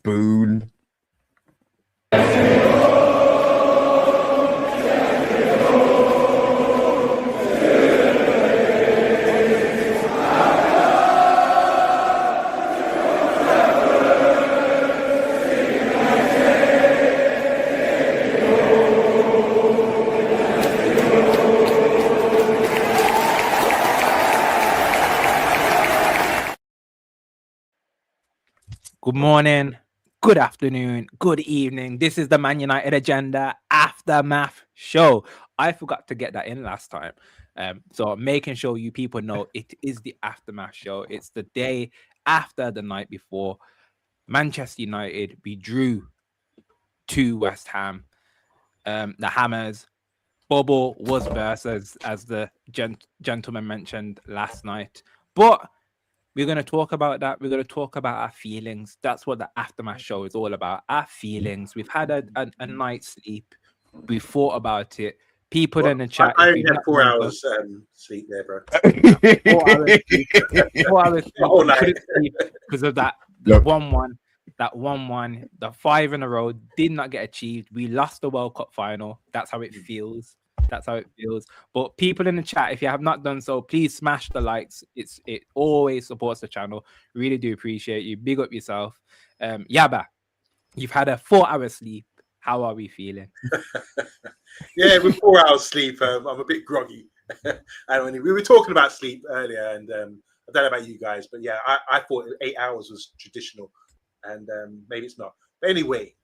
spoon. Good morning, good afternoon, good evening. This is the Man United Agenda Aftermath Show. I forgot to get that in last time. So making sure you people know it is the Aftermath Show. It's the day after the night before. Manchester United, we drew to West Ham. The Hammers bubble was burst, as the gentleman mentioned last night. But we're going to talk about that. We're going to talk about our feelings. That's what the Aftermath Show is all about. Our feelings. We've had a night's sleep. We thought about it. People in the chat. I only had 4 hours sleep there, bro. 4 hours sleep. 4 hours sleep. All night. Because of that 1-1. That 1-1. The 5 in a row did not get achieved. We lost the World Cup final. That's how it feels. That's how it feels. But people in the chat, if you have not done so, please smash the likes. It always supports the channel. Really do appreciate you. Big up yourself. Yaba, you've had a 4-hour sleep. How are we feeling? Yeah, with 4 hours sleep, I'm a bit groggy. And we were talking about sleep earlier, and I don't know about you guys, but yeah, I thought 8 hours was traditional, and maybe it's not. But anyway,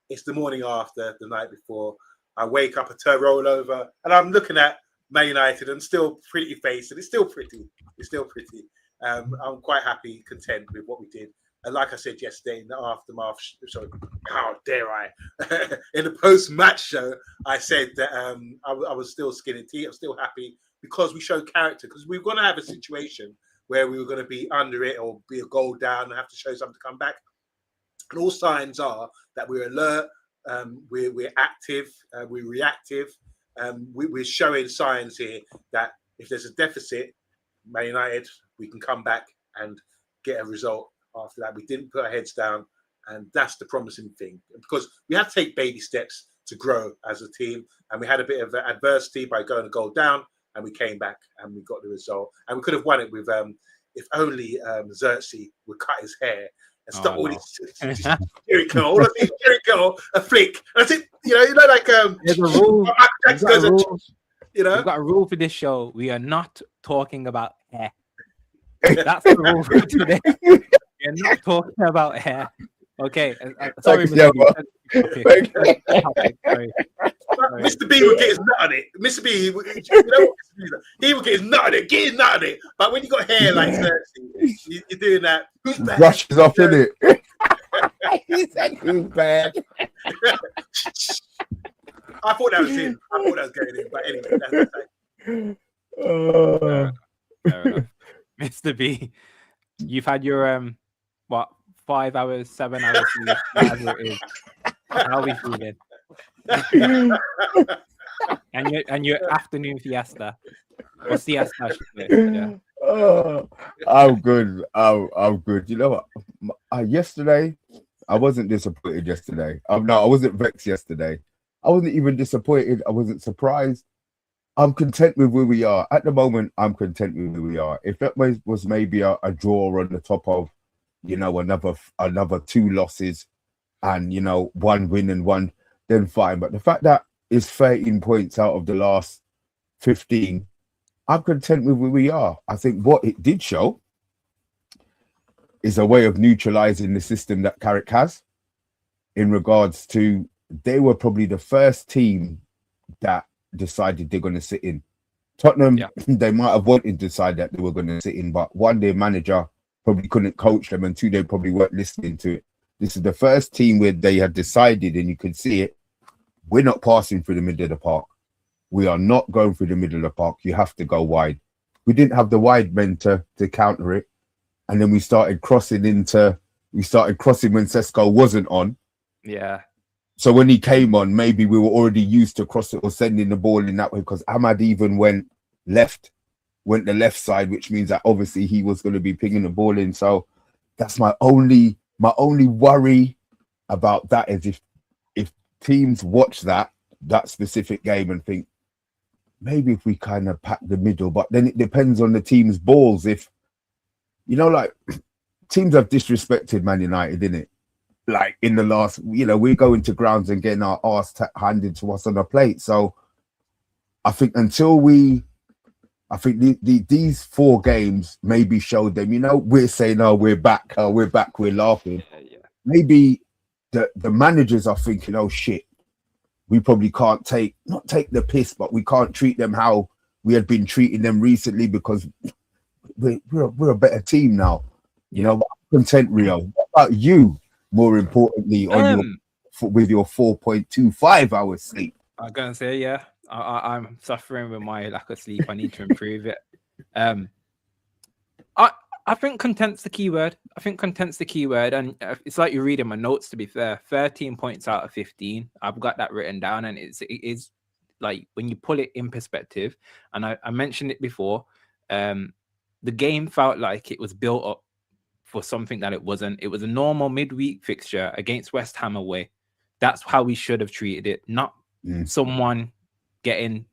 it's the morning after, the night before. I wake up, I turn roll over, and I'm looking at Man United and still pretty face, and it's still pretty. It's still pretty. I'm quite happy, content with what we did. And like I said yesterday in the aftermath, sorry, how dare I? In the post-match show, I said that I was still skinning teeth. I'm still happy because we showed character. Because we were going to have a situation where we were going to be under it or be a goal down and have to show something to come back. And all signs are that we're alert. We're active, we're reactive. We're showing signs here that if there's a deficit, Man United, we can come back and get a result after that. We didn't put our heads down, and that's the promising thing, because we have to take baby steps to grow as a team. And we had a bit of adversity by going a goal down, and we came back and we got the result. And we could have won it with if only Xerxes would cut his hair and stop all these Jericho, all of these Jericho, a flick. That's it. You know, like there's a rule. We've got a rule for this show. We are not talking about hair. That's the rule for today. We're not talking about hair. Okay. Sorry, Mr. B. Sorry. Mr. B would get his nut on it. Mr. B, you know what? He would get his nut on it. Get his nut on it. But when you got hair like Xerxes, you're doing that. Who's bad? Brushes off in it. He said, "Who's bad?" I thought that was him. I thought that was going in. But anyway, Fair enough. Mr. B, you've had your 5 hours, 7 hours sleep, whatever it is. How are we feeling? and your afternoon fiesta or siesta, I should say. Yeah. I'm good. I'm good. You know what? Yesterday, I wasn't disappointed. Yesterday, I wasn't vexed. Yesterday, I wasn't even disappointed. I wasn't surprised. I'm content with where we are at the moment. I'm content with where we are. If that was maybe a draw on the top of, another 2 losses, and 1 win and 1, then fine. But the fact that it's 13 points out of the last 15, I'm content with where we are. I think what it did show is a way of neutralizing the system that Carrick has, in regards to they were probably the first team that decided they're going to sit in. Tottenham, they might have wanted to decide that they were going to sit in, but 1, their manager probably couldn't coach them, and 2, they probably weren't listening to it. This is the first team where they had decided, and you could see it, we're not passing through the middle of the park. We are not going through the middle of the park. You have to go wide. We didn't have the wide men to counter it. And then we started crossing when Sesko wasn't on. Yeah. So when he came on, maybe we were already used to crossing or sending the ball in that way, because Ahmad even went the left side, which means that obviously he was going to be pinging the ball in. So that's my only worry about that is if teams watch that specific game and think maybe if we kind of pack the middle, but then it depends on the team's balls. If like teams have disrespected Man United, innit? Like in the last, we go into grounds and getting our arse handed to us on a plate. So I think these 4 games maybe showed them, we're saying, oh, we're back, we're laughing. Yeah. Maybe the managers are thinking, oh shit, we probably can't not take the piss, but we can't treat them how we had been treating them recently because we're a better team now. I'm content, Rio. What about you? More importantly, with your 4.25 hours sleep. I'm gonna say, yeah, I'm suffering with my lack of sleep. I need to improve it. I think content's the key word. And it's like you're reading my notes. To be fair, 13 points out of 15. I've got that written down, and it is like when you pull it in perspective. And I mentioned it before. The game felt like it was built up for something that it wasn't. It was a normal midweek fixture against West Ham away. That's how we should have treated it, not someone getting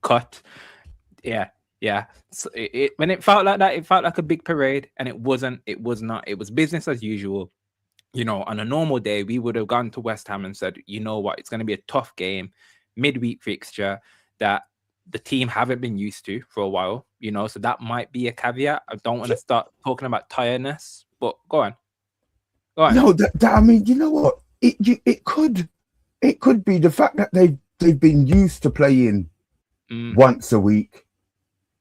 cut. Yeah. So when it felt like that, it felt like a big parade, and it wasn't. It was not. It was business as usual. On a normal day, we would have gone to West Ham and said, you know what, it's going to be a tough game, midweek fixture that the team haven't been used to for a while, so that might be a caveat. I don't want to start talking about tiredness, but go on. No, I mean, you know what? It could be the fact that they've been used to playing once a week.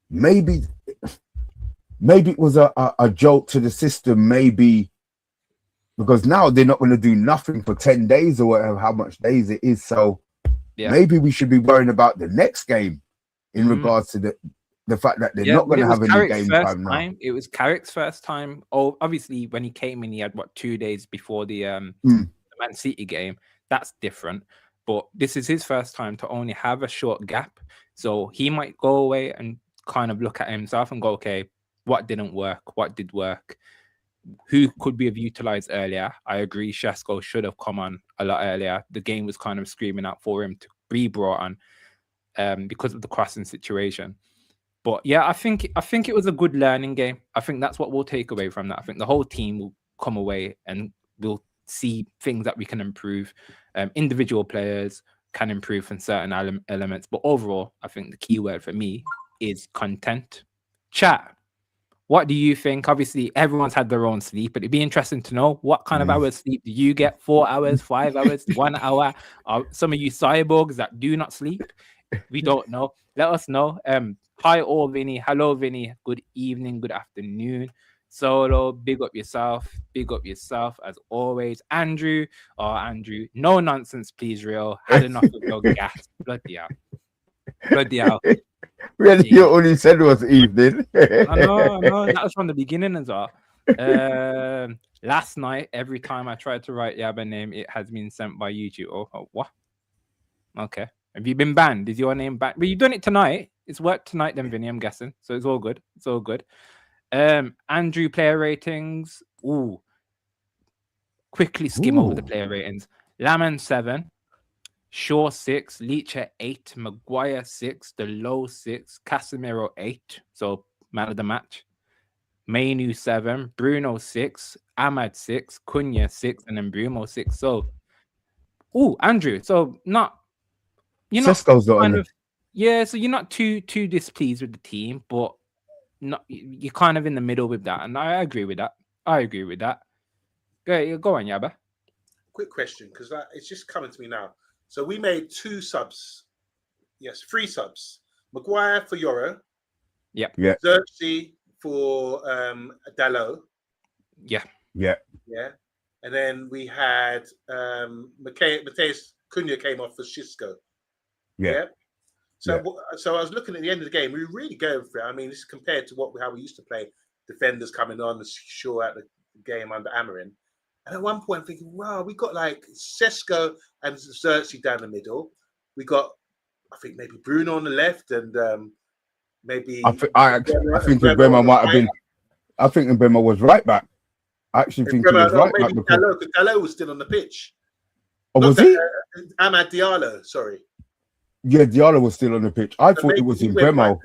Maybe it was a jolt to the system. Maybe because now they're not going to do nothing for 10 days or whatever, how much days it is. So maybe we should be worrying about the next game. In regards to the fact that they're not going to have any game time now. It was Carrick's first time. Oh, obviously, when he came in, he had 2 days before the Man City game. That's different. But this is his first time to only have a short gap. So he might go away and kind of look at himself and go, okay, what didn't work? What did work? Who could we have utilized earlier? I agree. Shesko should have come on a lot earlier. The game was kind of screaming out for him to be brought on. Because of the crossing situation. But yeah, I think it was a good learning game. I think that's what we'll take away from that. I think the whole team will come away and we'll see things that we can improve. Individual players can improve in certain elements. But overall, I think the key word for me is content. Chat. What do you think? Obviously, everyone's had their own sleep, but it'd be interesting to know what kind of hours sleep do you get? 4 hours, 5 hours, 1 hour? Some of you cyborgs that do not sleep, we don't know. Let us know. Hi, all Vinny. Hello, Vinny. Good evening. Good afternoon. Solo, big up yourself. Big up yourself as always. Andrew. No nonsense, please, Real. Had enough of your gas. Bloody hell. Really, you only said was evening. I know. That was from the beginning as well. Last night, every time I tried to write Yaba name, it has been sent by YouTube. Oh, what? Okay. Have you been banned? Is your name banned? But you've done it tonight. It's worked tonight then, Vinny, I'm guessing. So it's all good. Andrew player ratings. Ooh. Quickly skim over the player ratings. Laman 7. Shaw 6. Leacher 8. Maguire 6. The low 6. Casemiro 8. So man of the match. Mainu 7. Bruno 6. Ahmad 6. Cunha 6. And then Bruno 6. So, Andrew. So you're not kind of, so you're not too displeased with the team, but you're kind of in the middle with that, and I agree with that. Go on, Yaba. Quick question, because it's just coming to me now. So we made 2 subs. Yes, 3 subs. Maguire for Euro. Yep. Yeah. Xerxes for Dalot. Yeah. And then we had Mateus Cunha came off for Xisco. Yeah. So I was looking at the end of the game. We were really going for it. I mean, this is compared to how we used to play. Defenders coming on, sure at the game under Amarin. And at one point, I'm thinking, wow, we got like Sesko and Xerxes down the middle. We got, I think, maybe Bruno on the left, and maybe I think Mbema might have been. I think Mbema was right back. I actually think he was right. Maybe Gallo, because Gallo was still on the pitch. Oh, was he? Amad Diallo, sorry. Yeah, Diallo was still on the pitch. I thought it was in Bremo.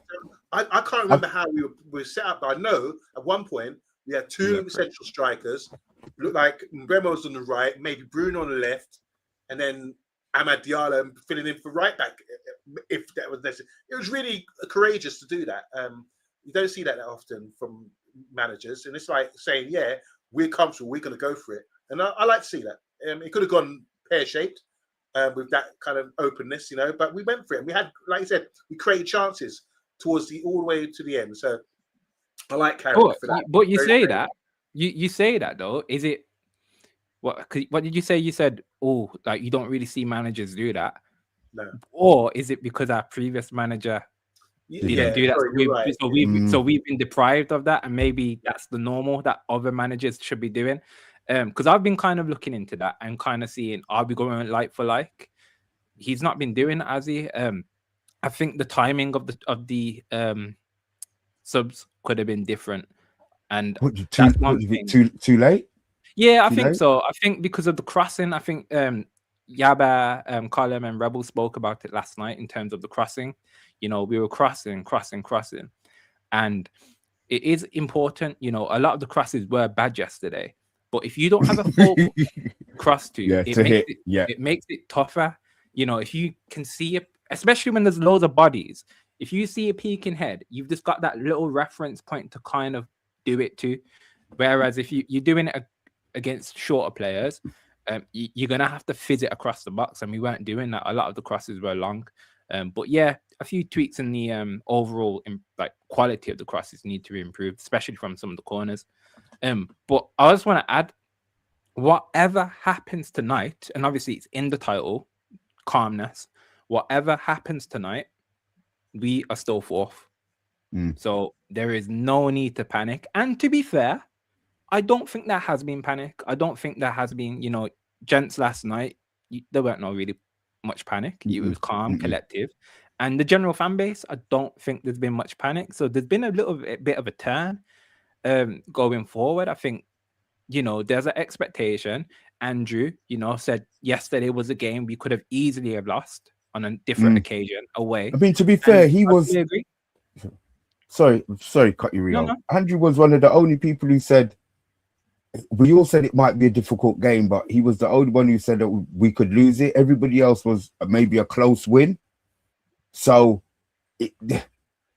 I can't remember how we were set up, but I know at one point we had two central strikers. Looked like Bremo was on the right, maybe Bruno on the left, and then Amad Diallo filling in for right back if that was necessary. It was really courageous to do that. You don't see that often from managers, and it's like saying, "Yeah, we're comfortable, we're going to go for it." And I like to see that. It could have gone pear-shaped with that kind of openness, but we went for it. And we had, like you said, we created chances towards all the way to the end. So I like Carrick for that. But you say that. You say that though. Is it what did you say? You said, oh, like you don't really see managers do that. No. Or is it because our previous manager didn't do that? Sorry, so we've been deprived of that, and maybe that's the normal that other managers should be doing. Because I've been kind of looking into that and kind of seeing, are we going like for like? He's not been doing it, has he? I think the timing of the subs could have been different. And too late? Yeah, I think so. I think because of the crossing, I think Yaba, Colin, and Rebel spoke about it last night in terms of the crossing. We were crossing, and it is important. A lot of the crosses were bad yesterday, but if you don't have a full cross it makes it tougher. If you can see it, especially when there's loads of bodies, if you see a peeking head, you've just got that little reference point to kind of do it to. Whereas if you're doing it against shorter players, you're gonna have to fizz it across the box, and we weren't doing that. A lot of the crosses were long, but yeah, a few tweaks in the overall quality of the crosses need to be improved, especially from some of the corners. But I just want to add, whatever happens tonight, and obviously it's in the title, calmness. Whatever happens tonight, we are still fourth. So there is no need to panic. And to be fair, I don't think there has been panic. I don't think there has been, gents last night, there weren't no really much panic. It was calm, collective. And the general fan base, I don't think there's been much panic. So there's been a little bit of a turn going forward. I think, there's an expectation. Andrew, said yesterday was a game we could have easily have lost on a different occasion away. I mean, to be fair, he was... Sorry, cut you, Rio. No. Andrew was one of the only people who said, we all said it might be a difficult game, but he was the only one who said that we could lose it. Everybody else was maybe a close win. So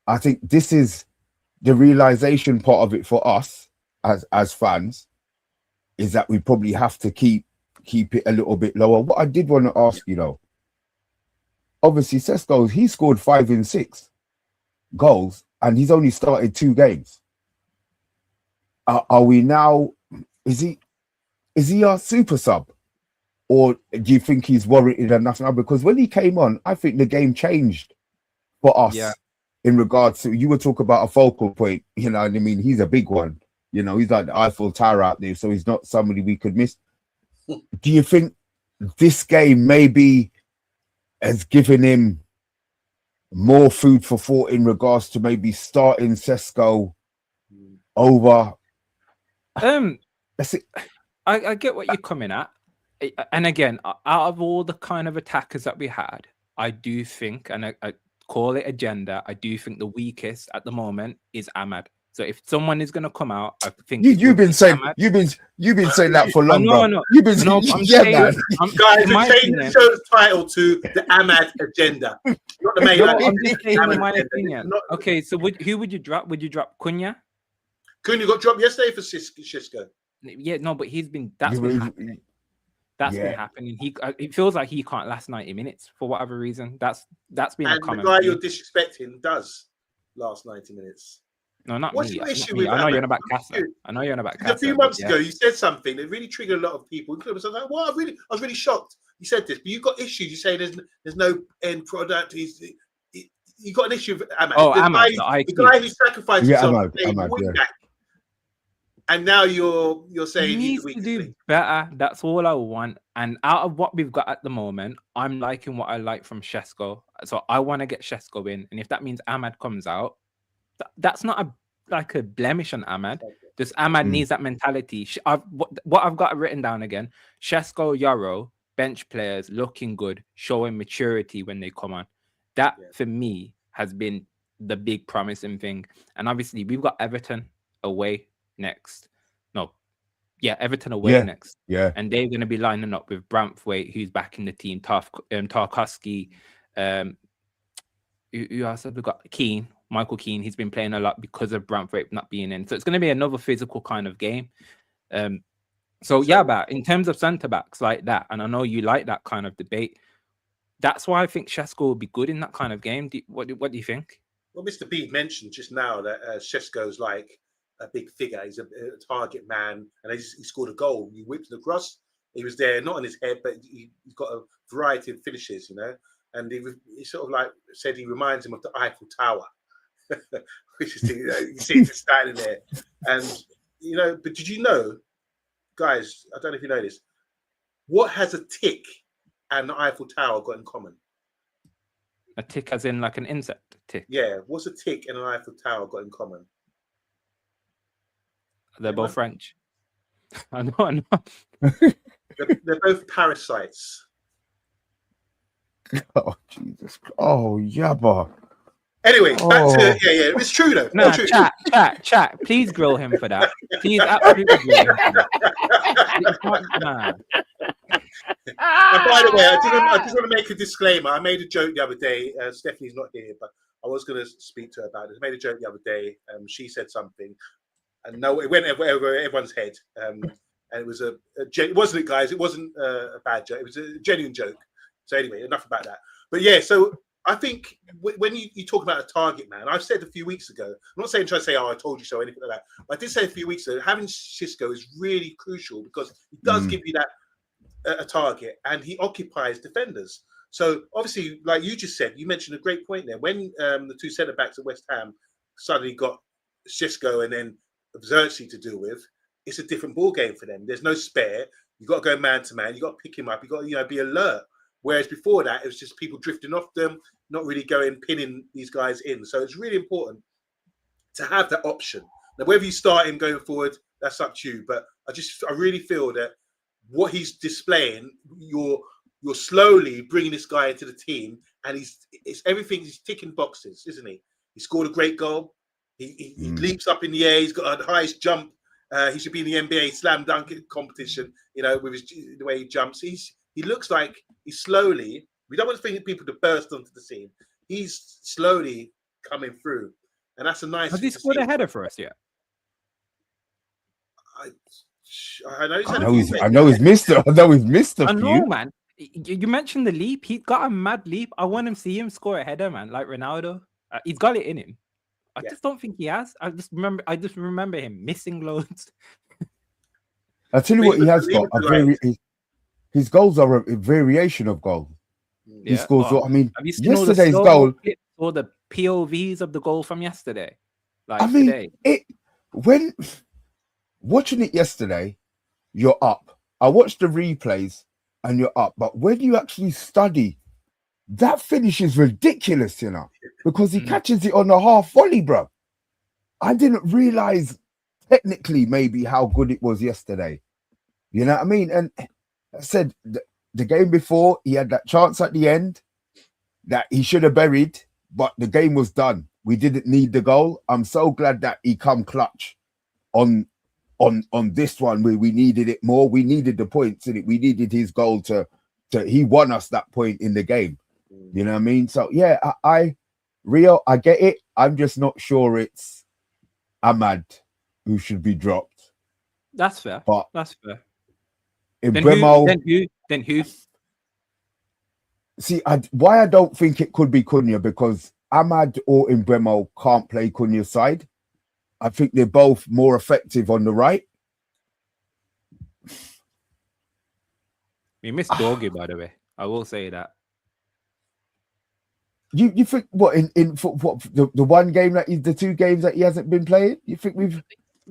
I think this is the realization part of it for us as fans, is that we probably have to keep it a little bit lower. What I did want to ask you though, obviously Sesko, he scored 5 in 6 goals and he's only started 2 games. Are we now, is he our super sub, or do you think he's warranted enough now? Because when he came on, I think the game changed for us in regards to, you were talking about a focal point, you know what I mean? He's a big one, he's like the Eiffel Tower out there, so he's not somebody we could miss. Do you think this game maybe has given him more food for thought in regards to maybe starting Sesko over? That's it. I get what you're coming at. And again, out of all the kind of attackers that we had, I do think, and I call it agenda, I do think the weakest at the moment is Ahmad. So if someone is going to come out, I think you've been saying you've been saying that for long. No. You've been man. Guys, we're changing the show's title to the Ahmad agenda, not the main. I'm just saying my opinion. Okay, so who would you drop? Would you drop Cunha? Cunha got dropped yesterday for Xisco. Yeah, no, but he's been. That's been happening. That's been happening. It feels like he can't last 90 minutes for whatever reason. That's been a common. And the guy you're disrespecting does last 90 minutes. No, not What's me. your issue with I know Ahmad? you're on about Casa. I know you're on about Casa. A few months ago, you said something that really triggered a lot of people. I was like, "Well, I was really shocked." You said this, but you've got issues. You say there's no end product. You got an issue with Ahmad. Oh, Ahmad, the guy who sacrificed himself. Ahmad, and now you're saying he needs to do better. That's all I want. And out of what we've got at the moment, I'm liking what I like from Xisco. So I want to get Xisco in. And if that means Ahmad comes out, that's not a blemish on Ahmad. Just Ahmad needs that mentality. What I've got written down again: Shesko, Yarrow, bench players looking good, showing maturity when they come on. That for me has been the big promising thing. And obviously, we've got Everton away next. Everton away next. Yeah. And they're going to be lining up with Branthwaite, who's back in the team, Tarkowski. Who else have we got? Michael Keane. He's been playing a lot because of Branthwaite not being in. So it's going to be another physical kind of game. But in terms of centre-backs like that, and I know you like that kind of debate, that's why I think Shesko will be good in that kind of game. What do you think? Well, Mr. B mentioned just now that Shesko's like a big figure. He's a target man, and he scored a goal. He whipped it across. He was there, not on his head, but he's got a variety of finishes, you know. And he sort of like said he reminds him of the Eiffel Tower, which is, you see it standing there. And, you know, but did you know, guys, I don't know if you know this, what has a tick and the Eiffel Tower got in common? A tick as in like an insect tick? Yeah, what's a tick and an Eiffel Tower got in common? They're both French. I know. They're both parasites. Oh, Jesus. Oh, yabba. Anyway, back to it's true though. No, true. chat. Please grill him for that. Please absolutely grill him for that. And by the way, I just want to make a disclaimer. I made a joke the other day. Stephanie's not here, but I was going to speak to her about it. I made a joke the other day. She said something, and no, it went over everyone's head. And it was it wasn't it, guys? It wasn't a bad joke. It was a genuine joke. So anyway, enough about that. But yeah, so I think when you talk about a target man, I've said a few weeks ago, I'm not saying try to say, oh, I told you so, or anything like that. But I did say a few weeks ago, having Xisco is really crucial because he does give you that a target and he occupies defenders. So obviously, like you just said, you mentioned a great point there. When the two centre-backs at West Ham suddenly got Xisco and then Xerxes to deal with, it's a different ball game for them. There's no spare. You've got to go man to man. You've got to pick him up. You've got to be alert. Whereas before that, it was just people drifting off them, not really pinning these guys in. So it's really important to have that option. Now, whether you start him going forward, that's up to you. But I really feel that what he's displaying, you're slowly bringing this guy into the team, and he's ticking boxes, isn't he? He scored a great goal. He leaps up in the air. He's got the highest jump. He should be in the NBA slam dunk competition. With the way he jumps, he looks like he's slowly. We don't want people to burst onto the scene. He's slowly coming through, and that's a nice. Has he scored a header for us yet? I know he's missed it. I know he's missed a few. I know, man. You mentioned the leap. He got a mad leap. I want to see him score a header, man, like Ronaldo. He's got it in him. I just don't think he has. I just remember him missing loads. I tell you what, he has got his goals are a variation of goals. Yeah. He scores. Have you seen yesterday's goal or the POVs of the goal from yesterday? Today. When watching it yesterday, you're up. I watched the replays and you're up. But when you actually study, that finish is ridiculous, because he catches it on a half volley, bro. I didn't realize technically maybe how good it was yesterday. You know what I mean? And I said the game before, he had that chance at the end that he should have buried, but the game was done. We didn't need the goal. I'm so glad that he come clutch on this one where we needed it more. We needed the points in it. We needed his goal to he won us that point in the game. You know what I mean? So yeah, Rio, I get it. I'm just not sure it's Ahmad who should be dropped. That's fair. But that's fair. Then who? See, why I don't think it could be Cunha, because Ahmad or Mbeumo can't play Cunha's side. I think they're both more effective on the right. We missed Doggy, by the way. I will say that. You think what in the one game the 2 games that he hasn't been playing? You think we've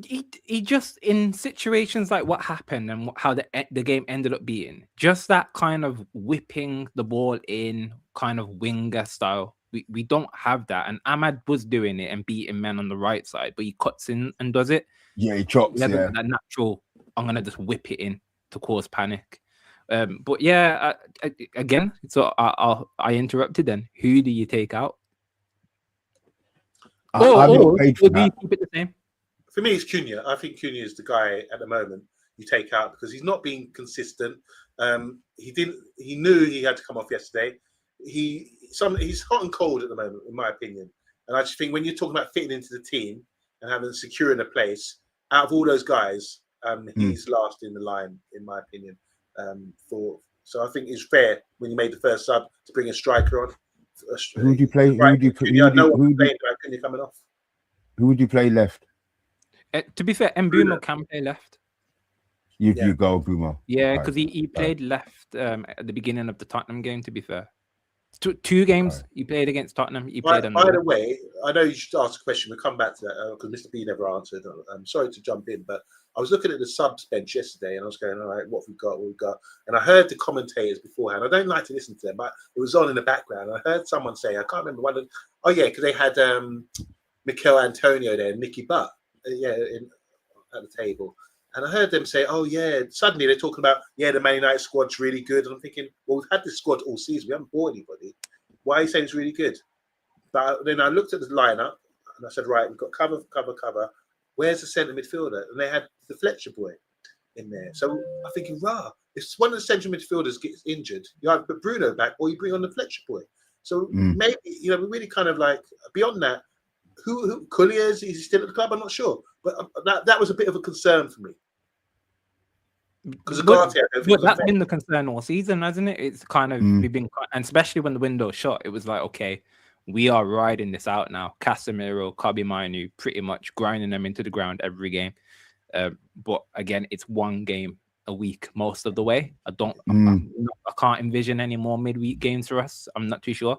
he just in situations like what happened and how the game ended up being, just that kind of whipping the ball in kind of winger style. We don't have that, and Ahmad was doing it and beating men on the right side, but he cuts in and does it. Yeah, he chops. He hasn't Yeah. got that natural. I'm gonna just whip it in to cause panic. But yeah, again, so I interrupted. Then who do you take out? I'm not paid for do you that. keep it the same? For me, it's Cunha. I think Cunha is the guy at the moment you take out because he's not being consistent. He knew he had to come off yesterday. He's hot and cold at the moment, in my opinion. And I just think when you're talking about fitting into the team and having securing a place, out of all those guys, he's last in the line, in my opinion. So I think it's fair when you made the first sub to bring a striker on. Who would you play? Who would you put? No one playing about Cunha coming off. Who would you play left? To be fair, Mbeumo can play left. You go, Boomer. Yeah, because he played left at the beginning of the Tottenham game. To be fair, two games he played against Tottenham. He played. By the way, I know you should ask a question. We'll come back to that because Mr. B never answered. I'm sorry to jump in, but I was looking at the subs bench yesterday, and I was going, "All right, what we've got, And I heard the commentators beforehand. I don't like to listen to them, but it was on in the background. I heard someone say, I can't remember one of. Oh yeah, because they had Mikel Antonio there, and Nicky Butt, at the table. And I heard them say, "Oh yeah." Suddenly they're talking about, the Man United squad's really good. And I'm thinking, well, we've had this squad all season. We haven't bought anybody. Why are you saying it's really good? But then I looked at the lineup and I said, right, we've got cover. Where's the centre midfielder? And they had the Fletcher boy in there. So I'm thinking, if one of the central midfielders gets injured, you either put Bruno back or you bring on the Fletcher boy. So maybe, we really kind of like beyond that. Who Collier is he still at the club? I'm not sure, but that was a bit of a concern for me. Because that's been the concern all season, hasn't it? It's kind of we've been, and especially when the window shut, it was like, okay, we are riding this out now. Casemiro, Kobbie Mainoo, pretty much grinding them into the ground every game. But again, it's one game a week most of the way. I can't envision any more midweek games for us. I'm not too sure.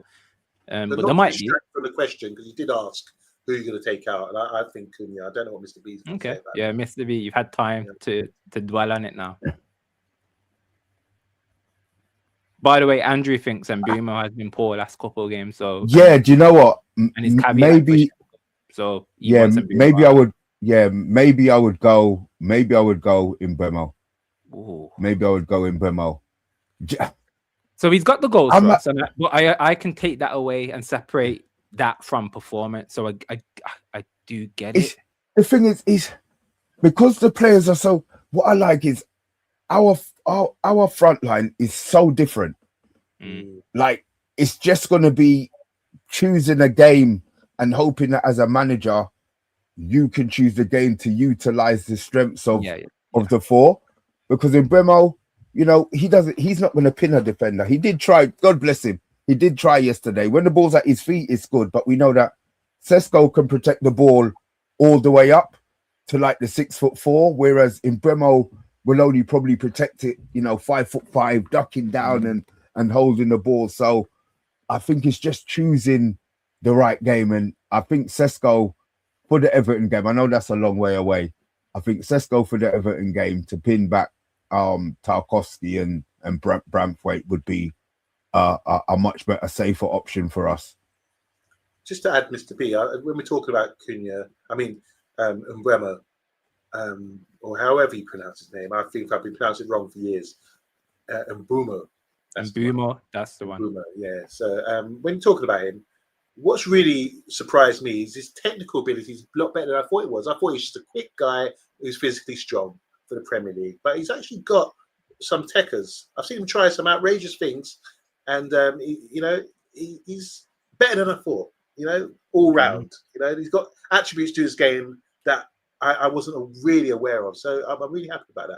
But there might be. For the question, because you did ask who you're going to take out, and I think Cunha. I don't know what Mr. B's going to say about yeah, Mr. B, you've had time to dwell on it now. By the way, Andrew thinks Mbeumo has been poor last couple of games. So do you know what? And his caveat maybe. So maybe I would. Yeah, maybe I would go. Maybe I would go in Mbeumo. Maybe I would go in Mbeumo. So he's got the goals for us, but I can take that away and separate that from performance. So I do get it. The thing is because the players are so. What I like is our front line is so different. Like it's just going to be choosing a game and hoping that as a manager you can choose the game to utilize the strengths of the four. Because in Mbeumo, he's not going to pin a defender. He did try, God bless him. He did try yesterday. When the ball's at his feet, it's good. But we know that Sesko can protect the ball all the way up to like the 6'4", whereas in Mbeumo will only probably protect it, 5'5", ducking down and holding the ball. So I think it's just choosing the right game. And I think Sesko for the Everton game, I know that's a long way away. I think Sesko for the Everton game to pin back Tarkowski and Braithwaite would be a much better, safer option for us. Just to add, Mr. B, when we're talking about Cunha, Mbeumo, or however you pronounce his name, I think I've been pronouncing it wrong for years. Mbeumo. That's the one. Mbeumo, yeah. So when talking about him, what's really surprised me is his technical ability is a lot better than I thought it was. I thought he's just a quick guy who's physically strong for the Premier League, but he's actually got some techers. I've seen him try some outrageous things, and he's better than I thought. All round. He's got attributes to his game that I wasn't really aware of. So I'm really happy about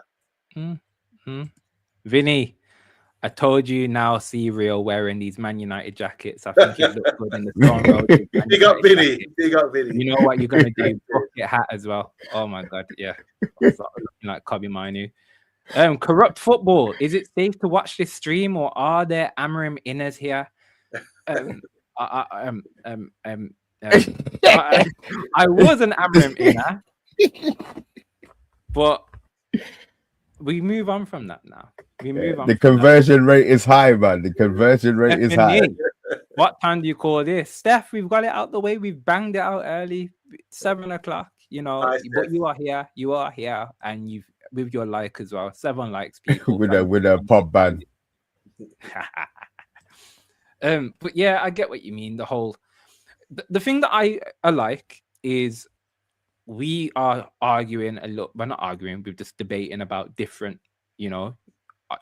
that. Vinny, I told you now see Rio wearing these Man United jackets. I think it looks good in the Stone Road. Big up Vinny. Big up Vinny. You know what you're going to do? Bucket hat as well. Oh my God. Yeah. Looking like Kobbie Mainoo. Corrupt football. Is it safe to watch this stream or are there Amarim inners here? I was an Amarim inner, but we move on from that now. The conversion rate is high, man. The conversion rate is high. What time do you call this? Steph, we've got it out the way. We've banged it out early. 7 o'clock. you know, Nice, but you are here, and you've with your like as well. 7 likes, people. with Thank a pub ban. you. But yeah, I get what you mean. The thing that I like is we are arguing a lot. We're not arguing. We're just debating about different. You know,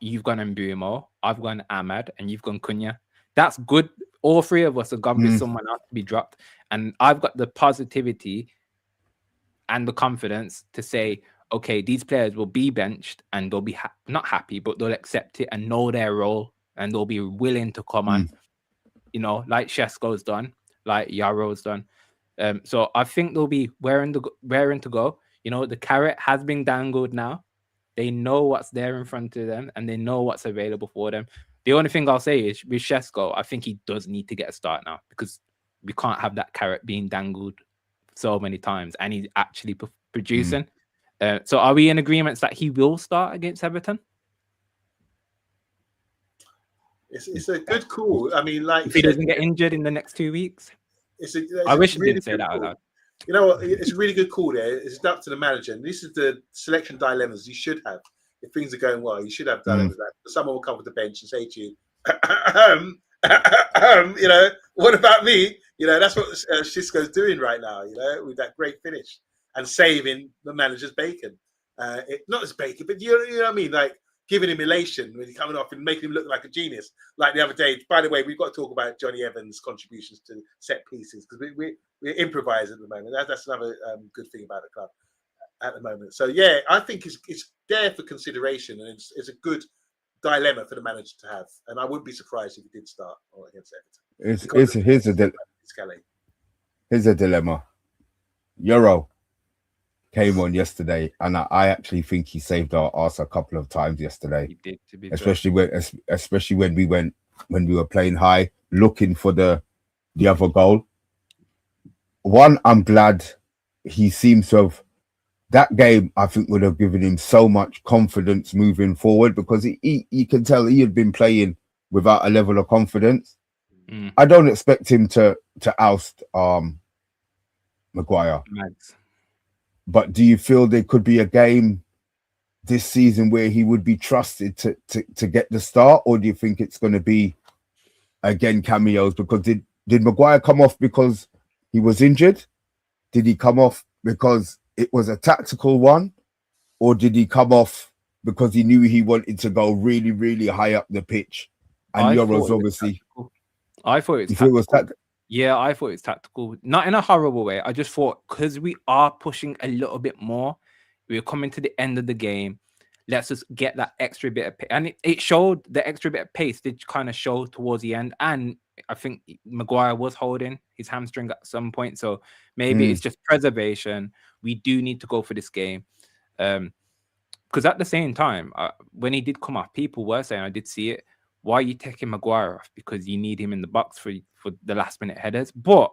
you've gone Mbumo, I've gone Ahmad, and you've gone Cunha. That's good. All 3 of us are gone with someone else to be dropped, and I've got the positivity and the confidence to say, okay, these players will be benched and they'll be not happy, but they'll accept it and know their role, and they'll be willing to come on. You know, like Shesko's done, like Yaro's done. So I think they'll be raring to go. You know, the carrot has been dangled now. They know what's there in front of them, and they know what's available for them. The only thing I'll say is with Shesko, I think he does need to get a start now, because we can't have that carrot being dangled so many times, and he's actually producing. So are we in agreement that he will start against Everton? It's a good call. I mean, like, If he doesn't get injured in the next 2 weeks. I wish he didn't say that out loud. You know what? It's a really good call there. It's up to the manager. And this is the selection dilemmas you should have. If things are going well, you should have dilemmas. Like someone will come with the bench and say to you, you know, what about me? You know, that's what Xisco's doing right now, you know, with that great finish and saving the manager's bacon. Not as bacon, but you know what I mean? Like, giving him elation when he's coming off and making him look like a genius. Like the other day, by the way, we've got to talk about Johnny Evans' contributions to set pieces, because we're improvising at the moment. That's another good thing about the club at the moment. So yeah, I think it's there for consideration, and it's a good dilemma for the manager to have. And I wouldn't be surprised if he did start against Everton. Here's a dilemma. Euro came on yesterday, and I actually think he saved our arse a couple of times yesterday. He did, to be especially when we were playing high, looking for the other goal. One, I'm glad he seems to have that game. I think would have given him so much confidence moving forward, because you can tell he had been playing without a level of confidence. I don't expect him to oust Maguire. Nice. But do you feel there could be a game this season where he would be trusted to get the start, or do you think it's going to be again cameos? Because did Maguire come off because he was injured? Did he come off because it was a tactical one, or did he come off because he knew he wanted to go really, really high up the pitch? And Euros obviously. I thought it was tactical. Yeah, I thought it was tactical. Not in a horrible way. I just thought, because we are pushing a little bit more, we're coming to the end of the game. Let's just get that extra bit of pace. And it showed, the extra bit of pace did kind of show towards the end. And I think Maguire was holding his hamstring at some point. So maybe it's just preservation. We do need to go for this game. Because at the same time, when he did come off, people were saying, I did see it, why are you taking Maguire off? Because you need him in the box for the last minute headers. But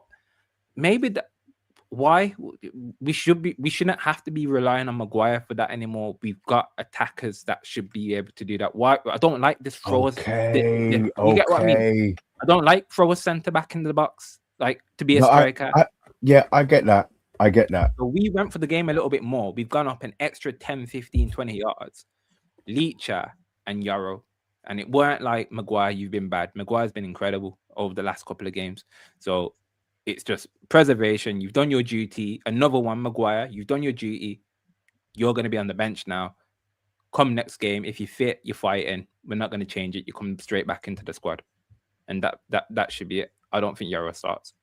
maybe why we shouldn't have to be relying on Maguire for that anymore. We've got attackers that should be able to do that. Why? I don't like this throwers. You get what I mean? I don't like throw a centre back into the box, like to be a striker. I get that. So we went for the game a little bit more. We've gone up an extra 10, 15, 20 yards. Leacher and Yarrow. And it weren't like, Maguire, you've been bad. Maguire's been incredible over the last couple of games. So it's just preservation. You've done your duty. Another one, Maguire, you've done your duty. You're going to be on the bench now. Come next game, if you fit, you're fighting. We're not going to change it. You come straight back into the squad. And that should be it. I don't think Yarrow starts.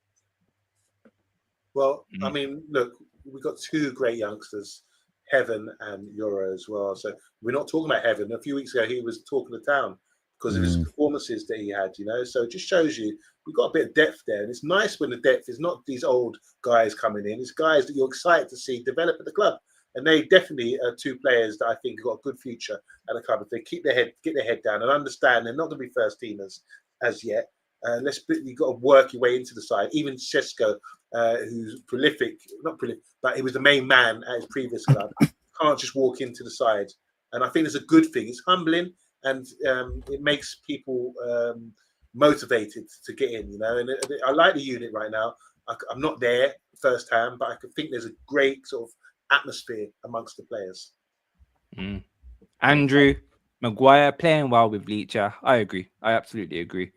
Well, I mean, look, we've got 2 great youngsters, Heaven and Euro as well. So we're not talking about Heaven. A few weeks ago, he was talking to town because of his performances that he had, you know. So it just shows you we've got a bit of depth there. And it's nice when the depth is not these old guys coming in. It's guys that you're excited to see develop at the club. And they definitely are 2 players that I think have got a good future at the club. If they get their head down and understand they're not going to be first teamers as yet. You've got to work your way into the side. Even Shesko, who's not prolific, but he was the main man at his previous club, can't just walk into the side. And I think it's a good thing. It's humbling, and it makes people motivated to get in, you know. And I like the unit right now. I'm not there firsthand, but I could think there's a great sort of atmosphere amongst the players. Andrew Maguire playing well with Leacher. I agree. I absolutely agree.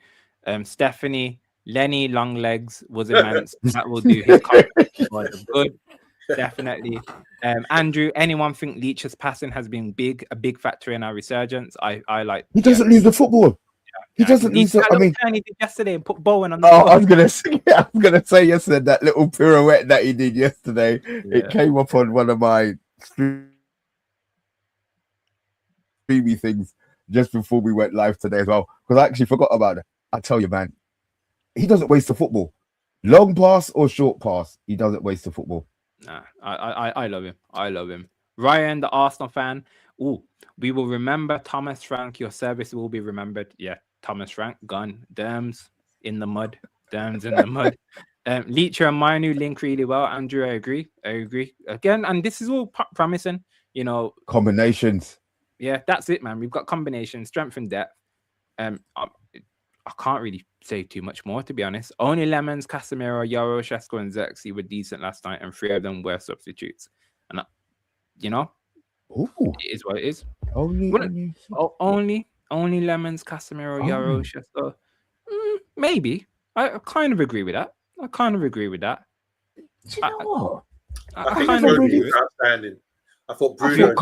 Stephanie, Lenny Longlegs was immense. That will do. His comment was good. Definitely. Andrew, anyone think Leach's passing has been a big factor in our resurgence? I like. He doesn't lose the football. He doesn't lose the. I mean, he did yesterday and put Bowen on the I was gonna say yesterday that little pirouette that he did yesterday. Yeah. It came up on one of my streamy things just before we went live today as well, because I actually forgot about it. I tell you, man, he doesn't waste the football. Long pass or short pass, he doesn't waste the football. Nah, I love him. I love him. Ryan, the Arsenal fan. Ooh, we will remember Thomas Frank. Your service will be remembered. Yeah, Thomas Frank, gone. Derms in the mud. Derms in the mud. Leacher and Manu link really well. Andrew, I agree. Again, and this is all promising. You know, Combinations. Yeah, that's it, man. We've got combinations, strength and depth. I can't really say too much more, to be honest. Only Lemons, Casemiro, Yoro, Shesko, and Xerxes were decent last night, and 3 of them were substitutes. And Ooh. it is what it is. Only Lemons, Casemiro, Yoro, Shesko. Maybe. I kind of agree with that. Do you know what? I think Kobe was outstanding. I thought Bruno.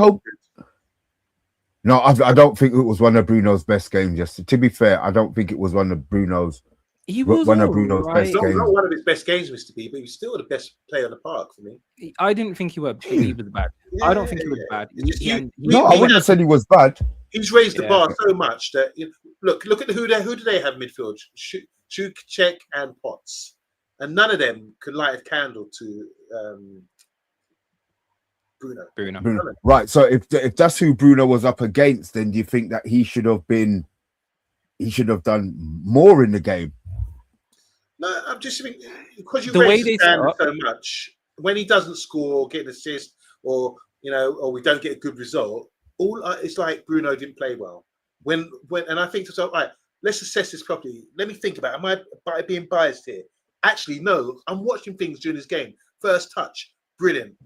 No, I don't think it was one of Bruno's best games. Just to be fair, I don't think it was one of Bruno's. He was one of Bruno's best games. Not one of his best games, Mr. B, but he was still the best player on the park for me. I didn't think he was bad. I don't think he was bad. I wouldn't have said he was bad. He's raised the bar so much that look at who do they have midfield? Chuk and Potts, and none of them could light a candle to Bruno. Right. So if that's who Bruno was up against, then do you think that he should have done more in the game? No, I'm just thinking because you raise the standard so much. When he doesn't score, get an assist, or we don't get a good result, it's like Bruno didn't play well. When and I think to myself, right, let's assess this properly. Let me think about it. Am I being biased here? Actually, no. I'm watching things during this game. First touch, brilliant.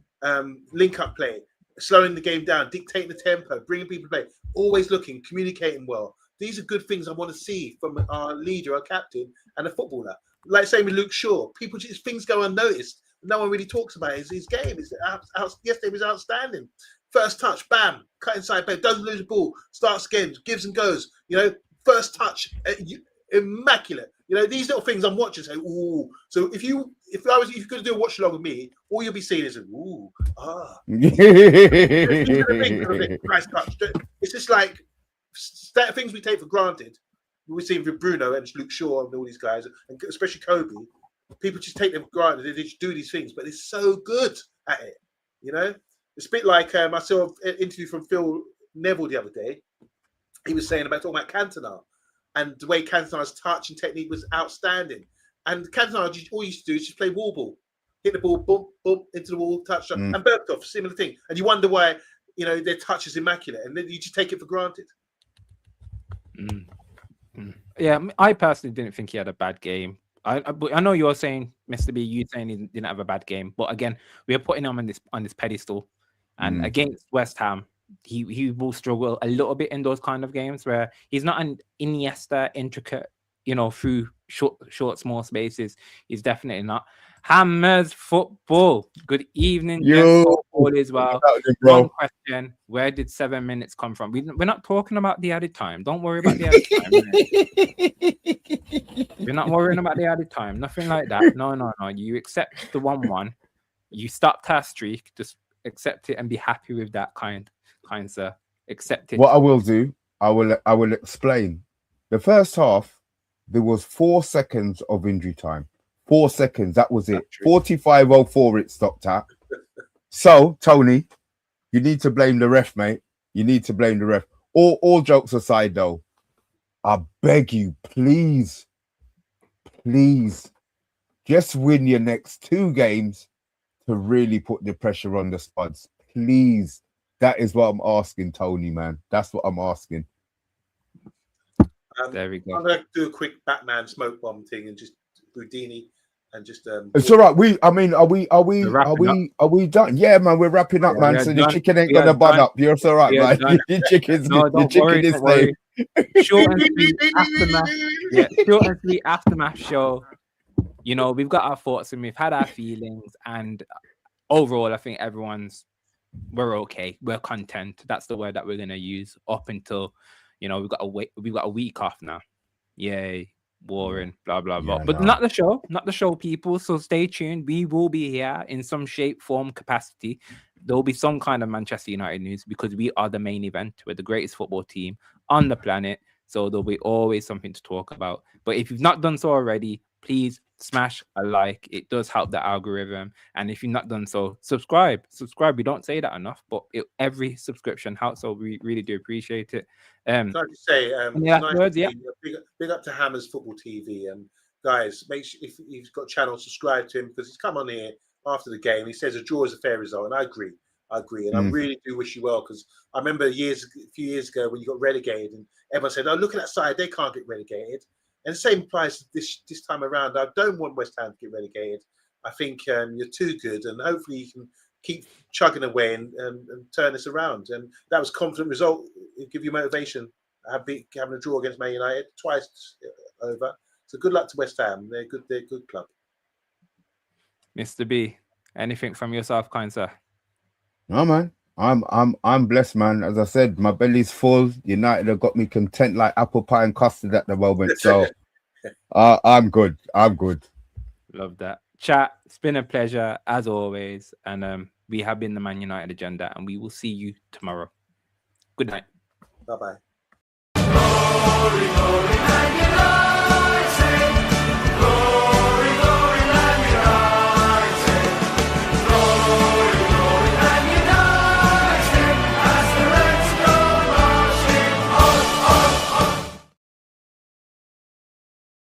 Link up play, slowing the game down, dictating the tempo, bringing people to play, always looking, communicating well. These are good things I want to see from our leader, our captain, and a footballer. Like same with Luke Shaw, things go unnoticed. No one really talks about it. His game yesterday was outstanding. First touch, bam, cut inside play, doesn't lose the ball, starts again, gives and goes. First touch, immaculate. These little things I'm watching. Say, ooh. So if you're going to do a watch along with me, all you'll be seeing is ooh, nice touch. It's just like things we take for granted. We've seen with Bruno and Luke Shaw and all these guys, and especially Kobe. People just take them for granted. They just do these things, but they're so good at it. It's a bit like I saw an interview from Phil Neville the other day. He was talking about Cantona. And the way Cantona's touch and technique was outstanding. And Cantona, all he used to do is just play wall ball. Hit the ball, boom, boom, into the wall, touch. And Bergdorf, similar thing. And you wonder why, their touch is immaculate. And then you just take it for granted. Yeah, I personally didn't think he had a bad game. I know you're saying, Mr. B, you saying he didn't have a bad game. But again, we are putting him on this pedestal. And against West Ham, he will struggle a little bit in those kind of games where he's not an Iniesta intricate, through short small spaces. He's definitely not. Hammers football. Good evening, football as well. One question: where did 7 minutes come from? We're not talking about the added time. Don't worry about the added time. We're not worrying about the added time. Nothing like that. No. You accept the 1-1. You stopped our streak. Just accept it and be happy with that kind sir. Accept it. What I will do, I will explain. The first half, there was 4 seconds of injury time. 4 seconds, that was it. 45:04 it stopped at. So, Tony, you need to blame the ref, mate. You need to blame the ref. All jokes aside, though, I beg you, please, just win your next 2 games to really put the pressure on the Spuds. Please. That is what I'm asking, Tony, man. That's what I'm asking. There we go. I'm going to do a quick Batman smoke bomb thing and just Houdini. and just It's all right. Are we wrapping done? Yeah, man, we're wrapping up, Yeah, man. we are So the done. chicken ain't We are gonna bun done. up. You're all right, We are man. done. Your chicken's No, the don't chicken worry, is don't safe. worry. Short and sweet aftermath. Yeah, short and sweet aftermath show. You know, we've got our thoughts and we've had our feelings, and overall, I think we're okay. We're content. That's the word that we're gonna use up until, you know, we've got a week off now. Yay, boring, blah blah blah. Yeah, But no. not the show, people. So stay tuned. We will be here in some shape, form, capacity. There will be some kind of Manchester United news because we are the main event. We're the greatest football team on the planet. So there'll be always something to talk about. But if you've not done so already, please smash a like. It does help the algorithm. And if you've not done so, subscribe. Subscribe. We don't say that enough, but every subscription helps. So we really do appreciate it. Can I just say, Any last nice words? to Yeah. see you. Big up to Hammers Football TV. Guys, make sure if you've got a channel, subscribe to him because he's come on here after the game. He says a draw is a fair result, and I agree. And I really do wish you well because I remember a few years ago when you got relegated, and everyone said, "Oh, look at that side; they can't get relegated." And the same applies this time around. I don't want West Ham to get relegated. I think you're too good, and hopefully you can keep chugging away and turn this around. And that was a confident result. It'll give you motivation. Having a draw against Man United twice over. So good luck to West Ham. They're good. They're a good club. Mr. B, anything from yourself, kind sir? No, man. I'm blessed, man. As I said, my belly's full. United have got me content like apple pie and custard at the moment. So I'm good. I'm good. Love that. Chat, it's been a pleasure as always. And we have been the Man United Agenda, and we will see you tomorrow. Good night. Bye-bye.